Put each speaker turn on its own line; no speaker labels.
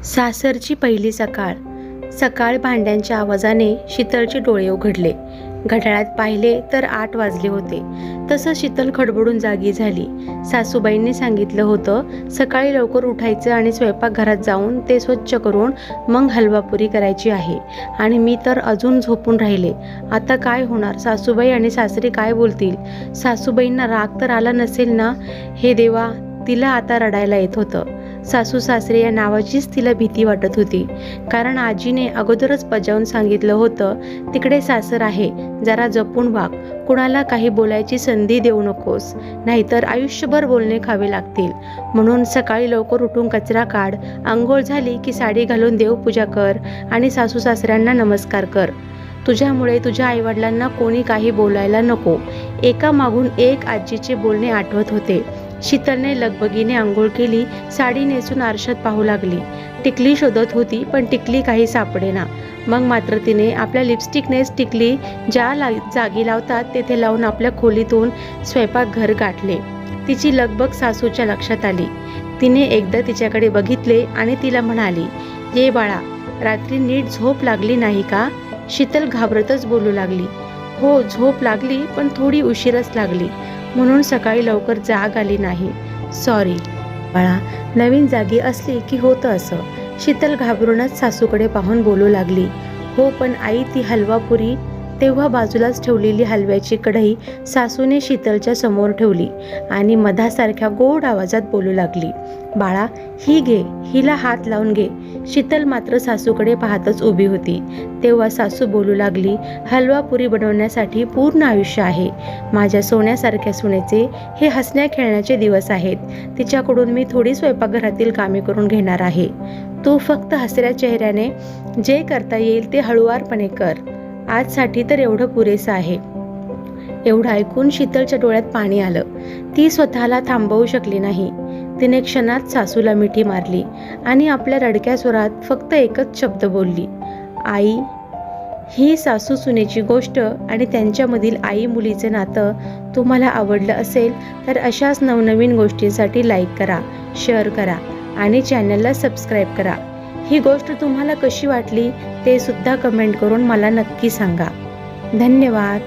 सासरची पहिली सकाळ. सकाळ भांड्यांच्या आवाजाने शीतलचे डोळे उघडले. घड्याळात पाहिले तर 8 वाजले होते. तसं शीतल खडबडून जागी झाली. सासूबाईंनी सांगितलं होतं सकाळी लवकर उठायचं आणि स्वयंपाकघरात जाऊन ते स्वच्छ करून मग हलवापुरी करायची आहे. आणि मी तर अजून झोपून राहिले. आता काय होणार? सासूबाई आणि सासरे काय बोलतील? सासूबाईंना राग तर आला नसेल ना? हे देवा, तिला आता रडायला येत होतं. सासू सासरे या नावाचीच तिला भीती वाटत होती. कारण आजीने अगोदरच बजावून सांगितलं होतं, तिकडे सासर आहे, जरा जपून वाग, कुणाला काही बोलायची संधी देऊ नकोस, नाहीतर आयुष्यभर बोलणे खावे लागतील. म्हणून सकाळी लवकर उठून कचरा काढ, अंघोळ झाली की साडी घालून देवपूजा कर आणि सासू सासऱ्यांना नमस्कार कर. तुझ्यामुळे तुझ्या आईवडिलांना कोणी काही बोलायला नको. एका मागून एक आजीचे बोलणे आठवत होते. शीतलने लगबगीने आंघोळ केली, साडी नेसून आरशात पाहू लागली. टिकली शोधत होती, पण टिकली काही सापडेना. मग मात्र तिने आपल्या लिपस्टिकनेच टिकली ज्या जागी लावतात तेथे लावून आपल्या खोलीतून स्वयंपाकघर गाठले. तिची लगबग सासूच्या लक्षात आली. तिने एकदा तिच्याकडे बघितले आणि तिला म्हणाली, ये बाळा, रात्री नीट झोप लागली नाही का? शीतल घाबरतच बोलू लागली, हो झोप लागली, पण थोडी उशीरच लागली, म्हणून सकाळी लवकर जाग आली नाही, सॉरी. बाळा, नवीन जागी असली की होतं असं. शीतल घाबरूनच सासूकडे पाहून बोलू लागली, हो पण आई, ती हलवापुरी. तेव्हा बाजूलाच ठेवलेली हलव्याची कढई सासूने शीतलच्या समोर ठेवली आणि मधासारख्या गोड आवाजात बोलू लागली, बाळा ही घे, हिला हात लावून घे. शीतल मात्र सासूकडे पाहतच उभी होती. तेव्हा सासू बोलू लागली, हलवापुरी बनवण्यासाठी पूर्ण आयुष्य आहे. माझ्या सोन्यासारख्या सुनेचे हे हसण्या खेळण्याचे दिवस आहेत. तिच्याकडून मी थोडी स्वयंपाकघरातील कामे करून घेणार आहे. तू फक्त हसऱ्या चेहऱ्याने जे करता येईल ते हळुवारपणे कर. आजसाठी तर एवढं पुरेसं आहे. एवढं ऐकून शीतलच्या डोळ्यात पाणी आलं. ती स्वतःला थांबवू शकली नाही. तिने क्षणात सासूला मिठी मारली आणि आपल्या रडक्या स्वरात फक्त एकच शब्द बोलली, आई. ही सासू सुनेची गोष्ट आणि त्यांच्यामधील आई मुलीचे नातं तुम्हाला आवडलं असेल तर अशाच नवनवीन गोष्टींसाठी लाईक करा, शेअर करा आणि चॅनलला सबस्क्राईब करा. ही गोष्ट तुम्हाला कशी वाटली ते सुद्धा कमेंट करून मला नक्की सांगा. धन्यवाद.